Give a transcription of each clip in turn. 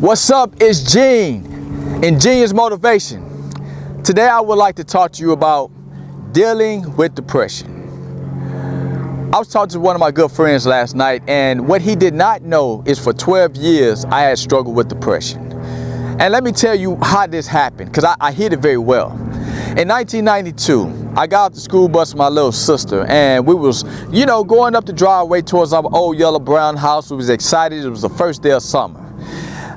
What's up? It's Gene, inGENEious Motivation. Today I would like to talk to you about dealing with depression. I was talking to one of my good friends last night, and what he did not know is for 12 years I had struggled with depression. And let me tell you how this happened, because I hit it very well. In 1992, I got off the school bus with my little sister, and we was, going up the driveway towards our old yellow brown house. We was excited. It was the first day of summer.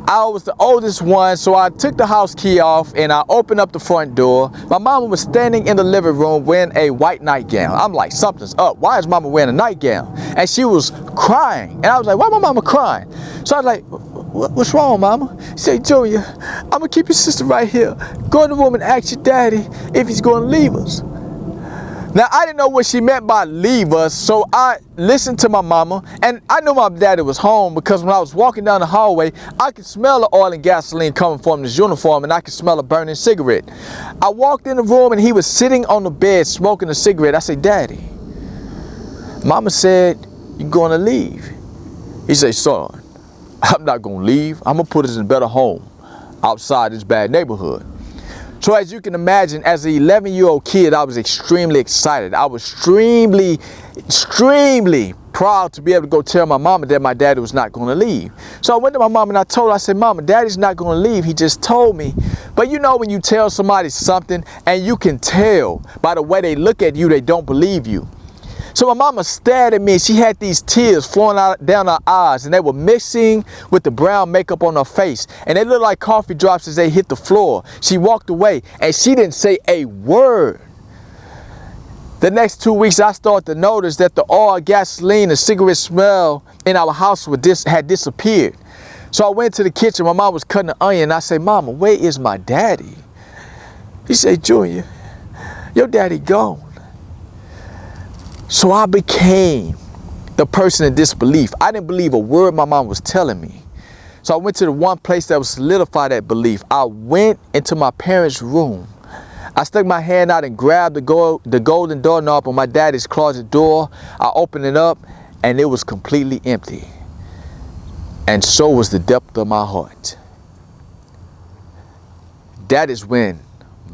I was the oldest one, so I took the house key off and I opened up the front door. My mama was standing in the living room wearing a white nightgown. I'm like, something's up. Why is mama wearing a nightgown? And she was crying. And I was like, why my mama crying? So I was like, what's wrong, mama? She said, Junior, I'm gonna keep your sister right here. Go in the room and ask your daddy if he's gonna leave us. Now, I didn't know what she meant by leave us, so I listened to my mama, and I knew my daddy was home because when I was walking down the hallway, I could smell the oil and gasoline coming from his uniform, and I could smell a burning cigarette. I walked in the room, and he was sitting on the bed smoking a cigarette. I said, Daddy, mama said, you're gonna leave. He said, son, I'm not gonna leave. I'm gonna put us in a better home outside this bad neighborhood. So as you can imagine, as an 11-year-old kid, I was extremely excited. I was extremely proud to be able to go tell my mama that my daddy was not going to leave. So I went to my mom and I told her, I said, Mama, daddy's not going to leave. He just told me. But you know when you tell somebody something and you can tell by the way they look at you, they don't believe you. So my mama stared at me. She had these tears flowing down her eyes, and they were mixing with the brown makeup on her face. And they looked like coffee drops as they hit the floor. She walked away, and she didn't say a word. The next 2 weeks, I started to notice that the oil, gasoline, and cigarette smell in our house had disappeared. So I went to the kitchen. My mom was cutting an onion, and I said, Mama, where is my daddy? He said, Junior, your daddy gone. So I became the person in disbelief. I didn't believe a word my mom was telling me. So I went to the one place that would solidify that belief. I went into my parents' room. I stuck my hand out and grabbed the golden doorknob on my daddy's closet door. I opened it up and it was completely empty. And so was the depth of my heart. That is when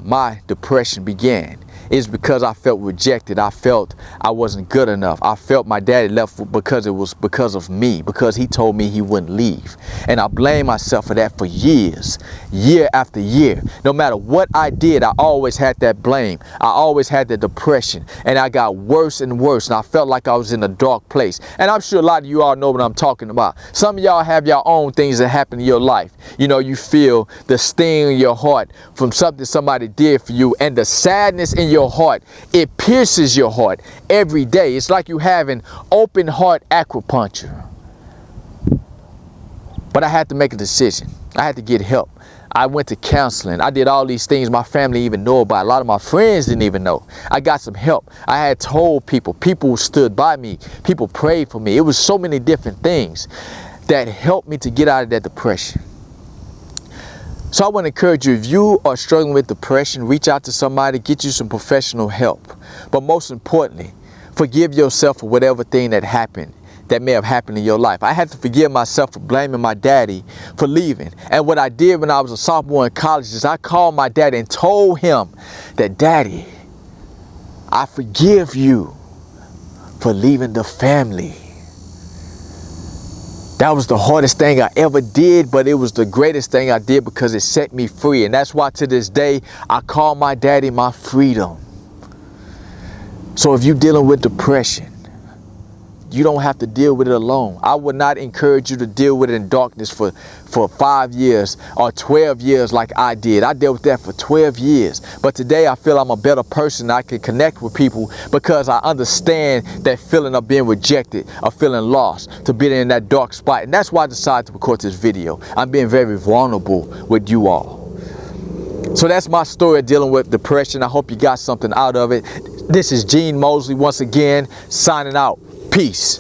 my depression began. It's because I felt rejected. I felt I wasn't good enough. I felt my daddy left because it was because of me, because he told me he wouldn't leave. And I blamed myself for that for years, year after year. No matter what I did, I always had that blame. I always had the depression, and I got worse and worse, and I felt like I was in a dark place. And I'm sure a lot of you all know what I'm talking about. Some of y'all have your own things that happen in your life. You feel the sting in your heart from something somebody did for you, and the sadness in your heart, it pierces your heart every day. It's like you having open heart acupuncture. But I had to make a decision. I had to get help. I went to counseling. I did all these things my family even know about. A lot of my friends didn't even know. I got some help. I had told people. People stood by me. People prayed for me. It was so many different things that helped me to get out of that depression. So I want to encourage you, if you are struggling with depression, reach out to somebody, get you some professional help. But most importantly, forgive yourself for whatever thing that may have happened in your life. I had to forgive myself for blaming my daddy for leaving. And what I did when I was a sophomore in college is I called my daddy and told him that, Daddy, I forgive you for leaving the family. That was the hardest thing I ever did, but it was the greatest thing I did because it set me free. And that's why to this day, I call my daddy my freedom. So if you're dealing with depression, you don't have to deal with it alone. I would not encourage you to deal with it in darkness for 5 years or 12 years like I did. I dealt with that for 12 years. But today I feel I'm a better person. I can connect with people because I understand that feeling of being rejected, of feeling lost, to being in that dark spot. And that's why I decided to record this video. I'm being very vulnerable with you all. So that's my story of dealing with depression. I hope you got something out of it. This is Gene Mosley once again signing out. Peace.